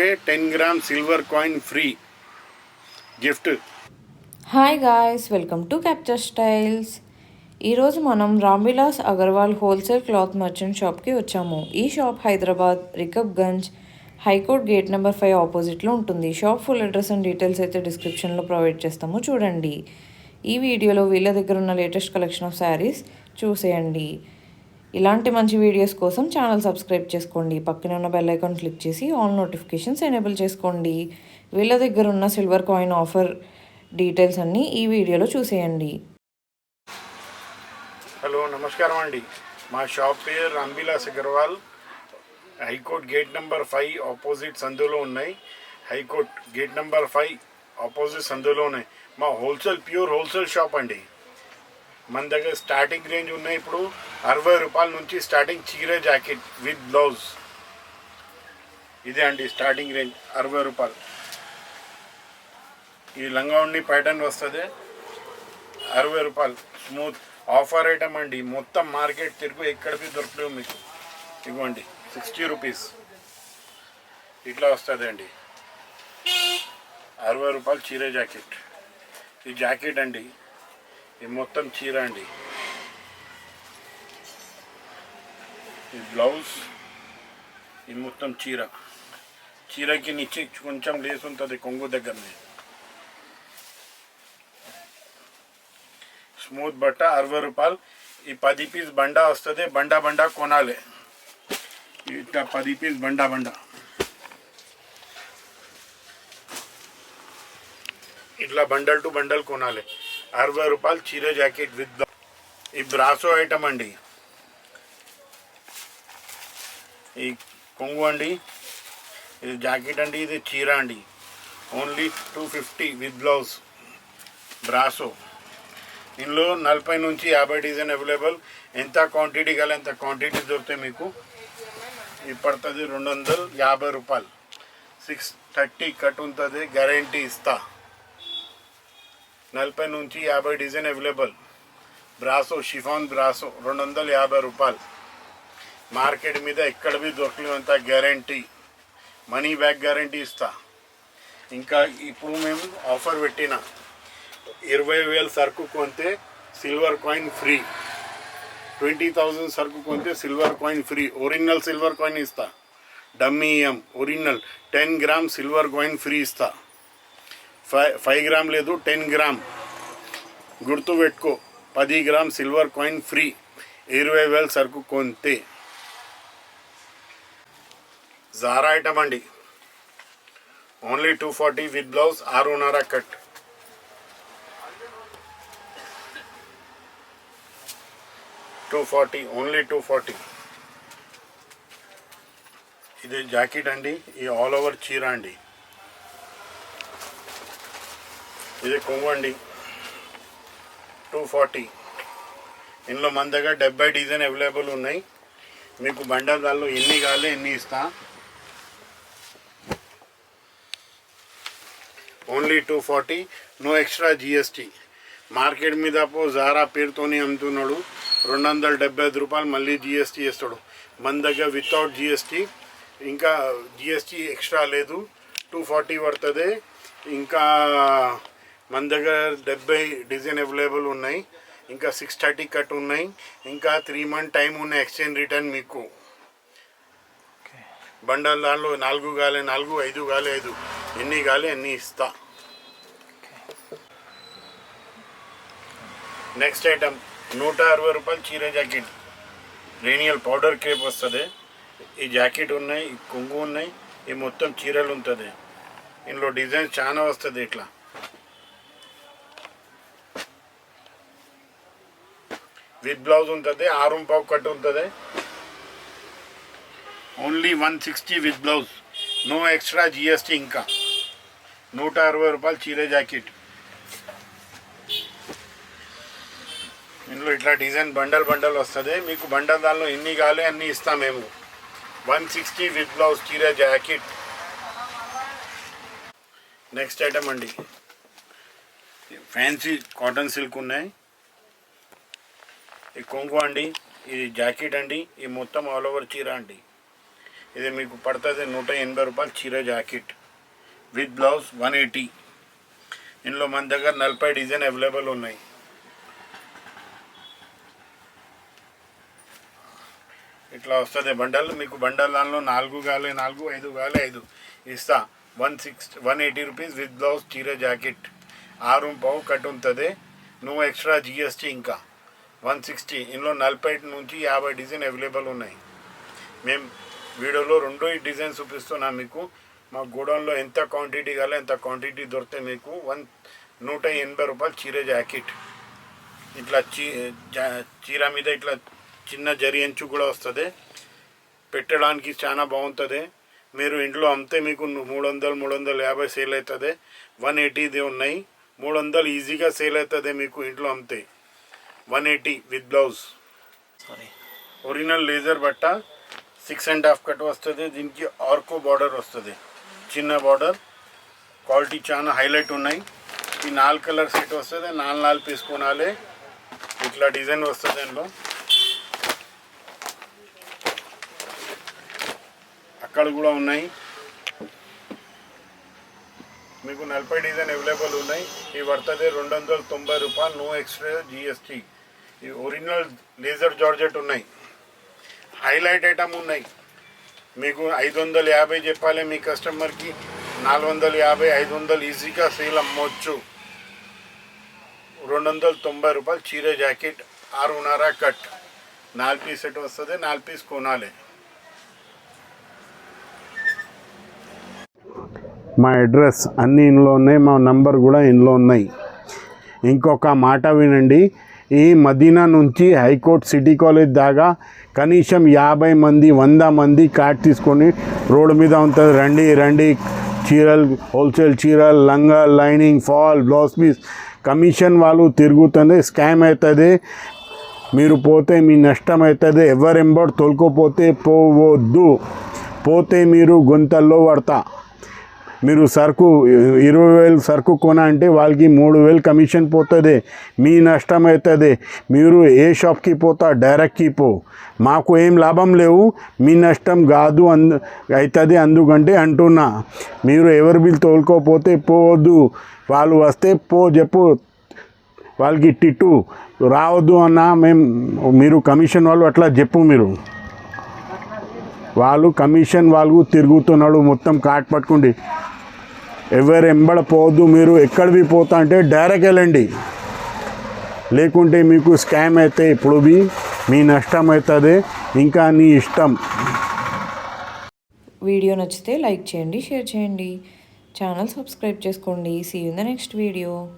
10 gram silver coin free gift. Hi guys, welcome to capture styles. ఈరోజు మనం Ramvilas Agarwal wholesale cloth merchant షాప్కి వచ్చాము. ఈ shop Hyderabad Rikabganj high court gate number 5 ఆపోజిట్లో ఉంటుంది. Shop full address and details అయితే డిస్క్రిప్షన్లో ప్రొవైడ్ చేస్తాము, చూడండి. ఈ వీడియోలో వీళ్ళ దగ్గర ఉన్న లేటెస్ట్ కలెక్షన్ ఆఫ్ శారీస్ చూసేయండి. ఇలాంటి మంచి వీడియోస్ కోసం ఛానల్ సబ్స్క్రైబ్ చేసుకోండి. పక్కన ఉన్న బెల్ ఐకాన్ క్లిక్ చేసి ఆల్ నోటిఫికేషన్స్ ఎనేబుల్ చేసుకోండి. వీళ్ళ దగ్గర ఉన్న సిల్వర్ కాయిన్ ఆఫర్ డీటెయిల్స్ అన్నీ ఈ వీడియోలో చూసేయండి. హలో, నమస్కారం అండి. మా షాప్ పేరు Ramvilas Agarwal, high court gate number 5 opposite సందులో ఉన్నాయి. హైకోర్ట్ గేట్ నెంబర్ 5 ఆపోజిట్ సందులో ఉన్నాయి. మా ప్యూర్ హోల్సేల్ షాప్ అండి. మన దగ్గర స్టార్టింగ్ రేంజ్ ఉన్నాయి. ఇప్పుడు 60 రూపాయల నుంచి స్టార్టింగ్ చీర జాకెట్ విత్ బ్లౌజ్. ఇదే అండి స్టార్టింగ్ రేంజ్, 60 రూపాయలు. ఈ లంగా ఉండి ప్యాటర్న్ వస్తుంది, 60 రూపాయలు. స్మూత్ ఆఫర్ ఐటమ్ అండి. మొత్తం మార్కెట్ తిరుగు ఎక్కడికి దొరకలేవు మీకు. ఇవ్వండి 60 రూపీస్ ఇట్లా వస్తుంది అండి. 60 రూపాయలు చీర జాకెట్. ఈ జాకెట్ అండి, ఇది మొత్తం చీర అండి. ఈ బ్లౌజ్, ఇది మొత్తం చీర. చీరకి నిచ్చి కొంచెం లేస్ ఉంటుంది కొంగు దగ్గరనే. స్మూత్ బట్ట 60 రూపాయలు. ఈ 10 పీస్ బండా వస్తుంది. బండా కొనాలి. ఇట్లా 10 పీస్ బండా ఇట్లా బండల్ టు బండల్ కొనాలి. 60 రూపాయలు చీర జాకెట్ విత్. ఈ బ్రాసో ఐటమ్ అండి. ఈ కొంగు అండి, ఇది జాకెట్ అండి, ఇది చీర అండి. Only 250 with blouse. బ్రాసో. ఇందులో 40 నుంచి 50 డిజైన్ అవైలబుల్. ఎంత క్వాంటిటీ కావాలి అంత క్వాంటిటీ దొరుకుతాయి మీకు. ఇది పడుతుంది 250 రూపాయలు. 630 కట్ ఉంటుంది, గ్యారంటీ ఇస్తా. 40 నుంచి 50 design available. Brasso, chiffon brasso 250 రూపాయలు. మార్కెట్ మీద ఎక్కడ బి దొరకలేంత గ్యారంటీ. మనీ బ్యాక్ గ్యారంటీ ఇస్తా. ఇంకా ఇప్పుడు మేము ఆఫర్ పెట్టిన 20,000 సరుకు కొంటే సిల్వర్ కాయిన్ ఫ్రీ. 20,000 సరుకు కొంటే silver coin free. Original silver coin ఇస్తా. Dummy original 10 gram silver coin free ఇస్తా. 5 గ్రామ్ లేదు, 10 గ్రామ్ గుర్తు పెట్టుకో. 10 గ్రామ్ సిల్వర్ కాయిన్ ఫ్రీ 20,000 సరుకు కొంటే. జారా ఐటమ్ అండి, only 240 with blouse, 6.5 cut. Only 240. ఇది జాకెట్ అండి, ఈ ఆల్ ఓవర్ చీర అండి. ఇది కొంగు అండి, 240. ఇందులో మన దగ్గర 70 డిజైన్ అవైలబుల్ ఉన్నాయి. మీకు బండదాల్లో ఎన్ని కావాలి ఎన్ని ఇస్తా. Only 240, no extra GST. Market మీద జారా పేరుతోనే అమ్ముతున్నాడు. 275 రూపాయలు మళ్ళీ జిఎస్టీ వేస్తాడు. మన దగ్గర వితౌట్ జిఎస్టీ, ఇంకా జిఎస్టీ ఎక్స్ట్రా లేదు. 240 పడుతుంది. ఇంకా మన దగ్గర 70 డిజైన్ అవైలబుల్ ఉన్నాయి. ఇంకా 630 కట్ ఉన్నాయి. ఇంకా 3 మంత్ టైం ఉన్న ఎక్స్చేంజ్ రిటర్న్ మీకు. బండల్ దానిలో 4 కాలే 4, 5 కాలే 5, ఎన్ని కాలే అన్నీ ఇస్తా. నెక్స్ట్ ఐటమ్ 160 రూపాయలు చీర జాకెట్. రేనియల్ పౌడర్ క్రేప్ వస్తుంది. ఈ జాకెట్ ఉన్నాయి, ఈ కొంగు ఉన్నాయి, ఈ మొత్తం చీరలు ఉంటుంది. ఇందులో డిజైన్స్ చాలా వస్తుంది. ఇట్లా విత్ బ్లౌజ్ ఉంటుంది, 6.5 కట్ ఉంటుంది. Only 160 with blouse, no extra GST. ఇంకా 160 రూపాయలు చీర జాకెట్. ఇందులో ఇట్లా డిజైన్ బండల్ వస్తుంది. మీకు బండల్ దానిలో ఎన్ని కావాలి అన్నీ ఇస్తాం మేము. 160 విత్ బ్లౌజ్ చీర జాకెట్. నెక్స్ట్ ఐటమ్ అండి, ఫ్యాన్సీ కాటన్ సిల్క్ ఉన్నాయి. ఈ కొంగు అండి, ఇది జాకెట్ అండి, ఈ మొత్తం ఆల్ ఓవర్ చీర అండి. ఇది మీకు పడుతుంది 180 రూపాయలు చీర జాకెట్ విత్ బ్లౌజ్ 180. ఇందులో మన దగ్గర 40 డిజైన్ అవైలబుల్ ఉన్నాయి. ఇట్లా వస్తుంది బండల్. మీకు బండల్ దానిలో 4 కావాలి 4, 5 కావాలి 5 ఇస్తా. 180 రూపీస్ విత్ బ్లౌజ్ చీర జాకెట్ 6 కట్ ఉంటుంది. నువ్వు ఎక్స్ట్రా జిఎస్టీ ఇంకా 160. ఇందులో 40 నుంచి 50 డిజైన్ అవైలబుల్ ఉన్నాయి. మేము వీడియోలో 2 డిజైన్ చూపిస్తున్నాం మీకు. మా గోడౌన్లో ఎంత క్వాంటిటీ కావాలి ఎంత క్వాంటిటీ దొరికితే మీకు 180 రూపాయలు చీర జాకెట్. ఇట్లా చీర మీద ఇట్లా చిన్న జరి అంచు కూడా వస్తుంది. పెట్టడానికి చాలా బాగుంటుంది. మీరు ఇంట్లో అమ్మితే మీకు 300, 350 సేల్ అవుతుంది. 180 ఉన్నాయి. 300 ఈజీగా సేల్ అవుతుంది మీకు ఇంట్లో అమ్మితే. 180 విత్ బ్లౌజ్. ఒరిజినల్ లేజర్ బట్ట 6.5 కట్ వస్తుంది. దీనికి ఆర్కో బార్డర్ వస్తుంది, చిన్న బార్డర్. క్వాలిటీ చాలా హైలైట్ ఉన్నాయి. ఈ 4 కలర్ సెట్ వస్తుంది. 4 పీస్ కొనాలి. ఇట్లా డిజైన్ వస్తుంది. దీనిలో అక్కడ కూడా ఉన్నాయి. మీకు 40 డిజైన్ అవైలబుల్ ఉన్నాయి. ఇవి పడుతుంది 290 రూపాయలు, నో ఎక్స్ట్రా జిఎస్టీ. ఈ ఒరిజినల్ లేజర్ జార్జెట్ ఉన్నాయి. హైలైట్ ఐటమ్ ఉన్నాయి. మీకు 550 చెప్పాలి మీ కస్టమర్కి. 450, 500 ఈజీగా సేల్ అమ్మవచ్చు. 290 రూపాయలు చీర జాకెట్ 6.5 కట్. 4 పీస్ సెట్ వస్తుంది. 4 పీస్ కొనాలి. మా అడ్రస్ అన్నీ ఇందులో ఉన్నాయి. మా నంబర్ కూడా ఇందులో ఉన్నాయి. ఇంకొక మాట వినండి. ఈ మదీనా నుంచి హైకోర్ట్ సిటీ కాలేజ్ దాకా కనీసం 50 మంది 100 మంది కార్డ్ తీసుకొని రోడ్డు మీద ఉంటుంది. రండి రండి, చీరలు హోల్సేల్ చీరలు, లంగా, lining, fall, blouse piece commission వాళ్ళు తిరుగుతుంది. స్కామ్ అవుతుంది. మీరు పోతే మీ నష్టం అవుతుంది. ఎవరెంబడి తోలుకోపోతే పోవద్దు. పోతే మీరు గుంతల్లో పడతా. మీరు సరుకు 20,000 సరుకు కొన అంటే వాళ్ళకి 3,000 కమిషన్ పోతుంది. మీ నష్టం అవుతుంది. మీరు ఏ షాప్కి పోతా డైరెక్ట్కి పో. మాకు ఏం లాభం లేవు. మీ నష్టం కాదు అవుతుంది. అందుకంటే అంటున్నా, మీరు ఎవరి బిల్ తోలుకోపోతే పోవద్దు. వాళ్ళు వస్తే పో చెప్పు. వాళ్ళకి టిట్టు రావద్దు అన్న. మీరు కమిషన్ వాళ్ళు అట్లా చెప్పు. మీరు వాళ్ళు కమిషన్ వాళ్ళు తిరుగుతున్నాడు మొత్తం కార్ట్ పట్టుకోండి. ఎవరు ఎంబడపోవద్దు. మీరు ఎక్కడికి పోతా అంటే డైరెక్ట్ వెళ్ళండి. లేకుంటే మీకు స్కామ్ అయితే ఇప్పుడు మీ నష్టం అవుతుంది. ఇంకా నీ ఇష్టం. వీడియో నచ్చితే లైక్ చేయండి, షేర్ చేయండి, ఛానల్ సబ్స్క్రైబ్ చేసుకోండి. See you in the next video.